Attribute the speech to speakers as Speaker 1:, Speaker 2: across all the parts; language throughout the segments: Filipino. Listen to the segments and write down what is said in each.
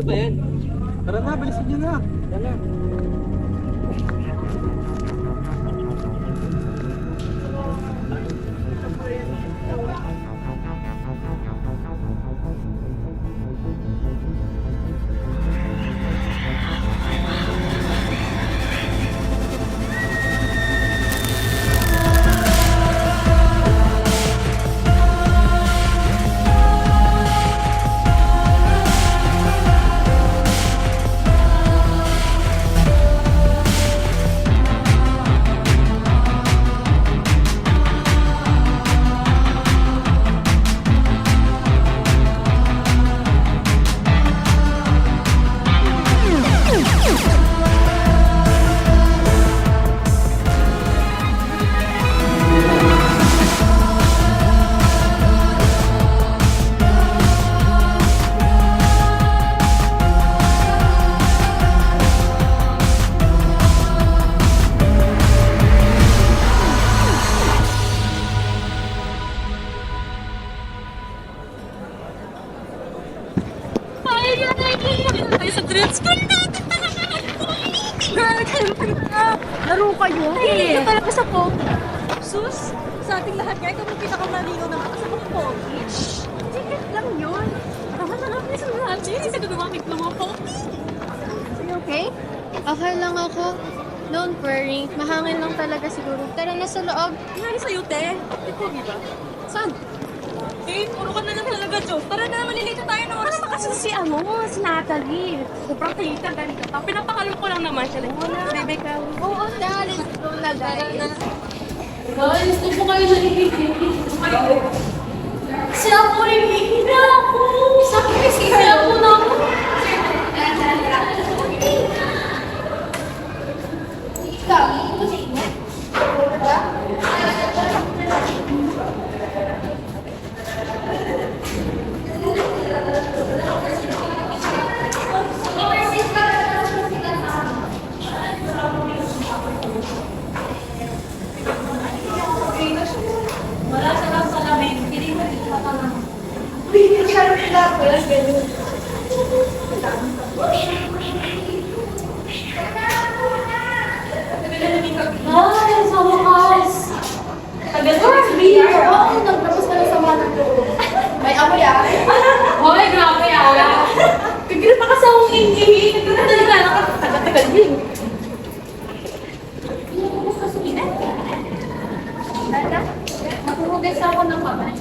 Speaker 1: Ano ba yan?
Speaker 2: Tara na, bilisan nyo na.
Speaker 1: Tara na.
Speaker 3: Sa dreams ko na! Girl, laro kayo. Ay, ito talaga sa phone. Sus, sa ating lahat nga, ikaw ang pinakamalinaw na sa mga phone. Ticket lang yun. Tama na lang sa lahat. Hindi ka dumamit ng mga phone. Are you okay?
Speaker 4: Okay lang ako. Don't worry. Mahangin lang talaga siguro. Tara na sa loob.
Speaker 3: Nangyari sa'yo, te. Ikaw, di ba? Saan? Eh, puro ka na lang talaga, Joe. Tara na, malilito tayo ng oras. Kasi si Natalie. Sobrang kalita, ganito. Pinapakalam ko lang naman siya. Bebe ka.
Speaker 4: Oo, dahil ito na dahil.
Speaker 3: Guys, gusto ko kayo nalilito. Siya po rin, hihina ako. Kaya po na ako. Wala sa lang salamin. Piling mo dito ka lang. Piling ka lang sila. Wala ganun. Ay, sa wakas. Tagal ko sa VR. Oo, nagtapos ka na sa mga nagturo. May amoy ah. Hoy, grabe ah. Kagil pa kasi akong ingay. Nagturo ka na. Tagal-tagal din. Matulog sa ako ng kamay.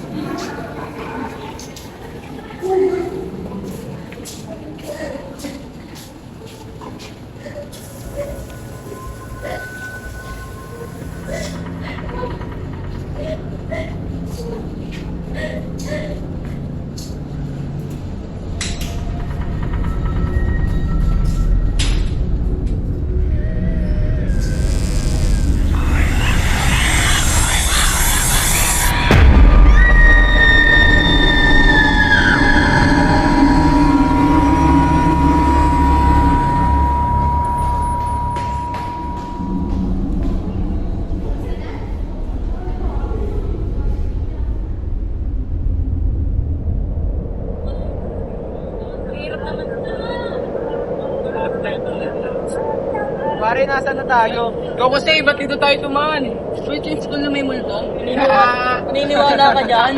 Speaker 2: Pare, nasa na tayo?
Speaker 1: Ikaw kasi, ba't dito tayo tumaan? Wait, yung school na may multo?
Speaker 3: Naniniwala ka dyan?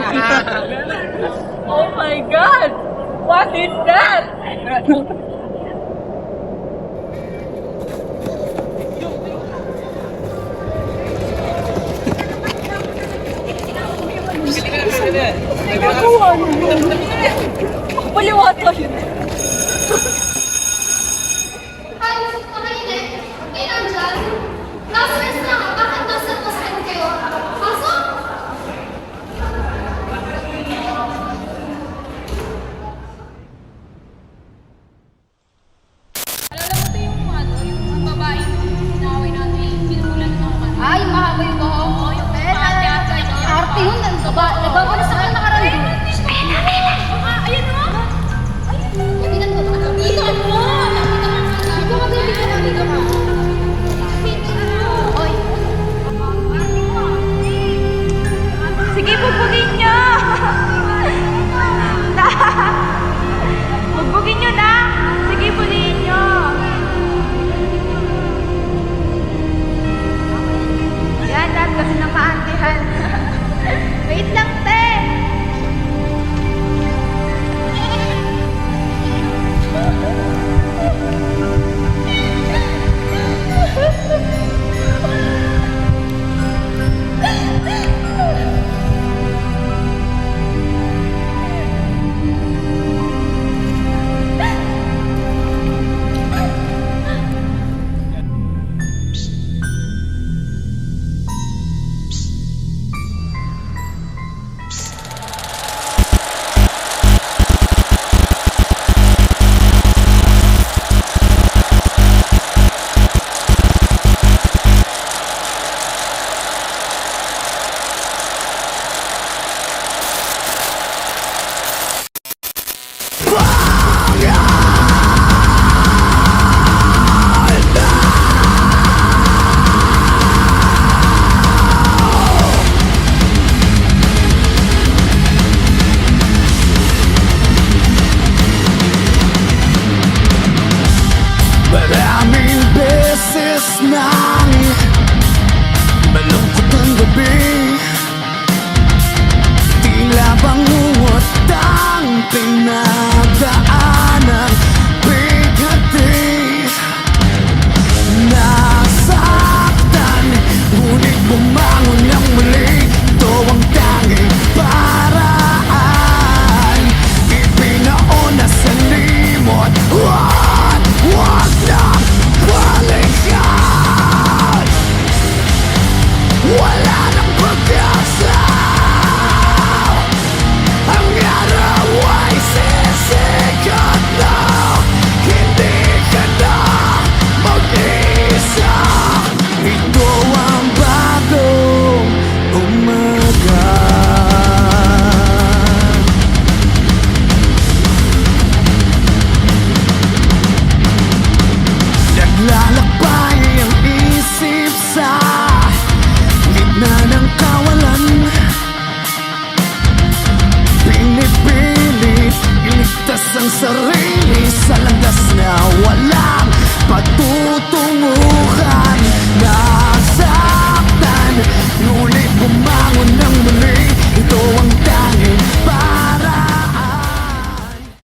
Speaker 3: Oh my God! What is that? Paliwata yun.
Speaker 4: Ay, makainit. May nandyan. Last rest na nga. Bakit nasa pasan kayo? Pasok! Alala mo ito yung babae sinaway natin, sinulan ng mga kanina. Ay, mahaba yung buhok. Oo, yung ate-ate. Arte yun. Nagbabalas sa kanya nakaraan. Ayun mo! Ayun mo! Dito mo! Dito ka, baby ka na. Dito ka. Oy,
Speaker 5: pinagdaan ng bigati. Nasaktan, ngunit bumangon ng muli. Ito ang tanging paraan. Ipinauna sa limot. Huwag na balikan. Wala nang pag-asa. Ang araw ay sisikat na. Hindi ka na mag-isa. Ito ang bagong umaga. Naglalakbay ang isip sa gitna ng kawalan. Pinipilit iligtas ang sarili sa landas na walang patutunguhan.